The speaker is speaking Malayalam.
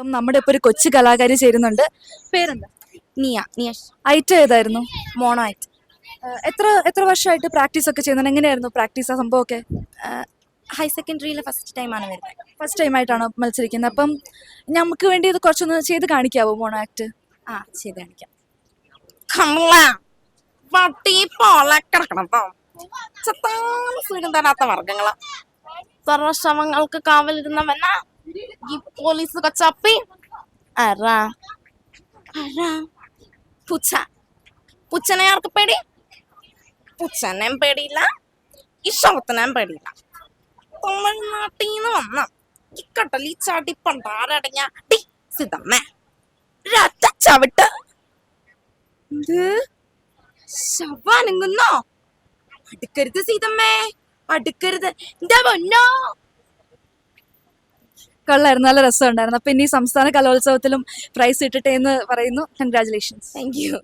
അപ്പം നമ്മുടെ ഇപ്പൊ ഒരു കൊച്ചു കലാകാരി ചേരുന്നുണ്ട്. പേരെന്താ? നിയ ഐറ്റം ഏതായിരുന്നു? Mono act. എത്ര എത്ര വർഷമായിട്ട് പ്രാക്ടീസ് ഒക്കെ ചെയ്യുന്നുണ്ട്? എങ്ങനെയായിരുന്നു പ്രാക്ടീസ് ആ സംഭവമൊക്കെ? ഹയർ സെക്കൻഡറിയിലെ ഫസ്റ്റ് ടൈമാണ് വരുന്നത്. ഫസ്റ്റ് ടൈം ആയിട്ടാണോ മത്സരിക്കുന്നത്? അപ്പം നമുക്ക് വേണ്ടി ഇത് കുറച്ചൊന്ന് ചെയ്ത് കാണിക്കാവോ മോണോ ആക്ട്? ചെയ്ത് കാണിക്കാം. കള്ള പട്ടി പോലെ കിടക്കണട്ടോ, ചത്താലും സ്വീഡൻ തരാത്ത വർഗങ്ങള്, സർവശവങ്ങൾക്ക് കാവലിരുന്നവന ഈ പോലീസ് കച്ചാപ്പി. ആരാ ആരാ? പൂച്ച. പൂച്ചനെ ആർക്ക് പേടി? പൂച്ചനെയും പേടിയില്ല, ഈ ശവത്തിനെയും പേടിയില്ല. തമിഴ്നാട്ടിന്ന് വന്ന ഈ കടലി ചാടി പണ്ടാരടങ്ങ സിതമ്മേ രത്ത ചവിട്ട്. ശവാനുങ്ങുന്നോ? അടുക്കരുത് സീതമ്മേ, അടുക്കരുത്. എന്താ പൊന്നോ? കൊള്ളായിരുന്നു, നല്ല രസമുണ്ടായിരുന്നു. അപ്പൊ ഇനി സംസ്ഥാന കലോത്സവത്തിലും പ്രൈസ് ഇട്ടിട്ടെ എന്ന് പറയുന്നു. കൺഗ്രാറ്റുലേഷൻസ്. Thank you.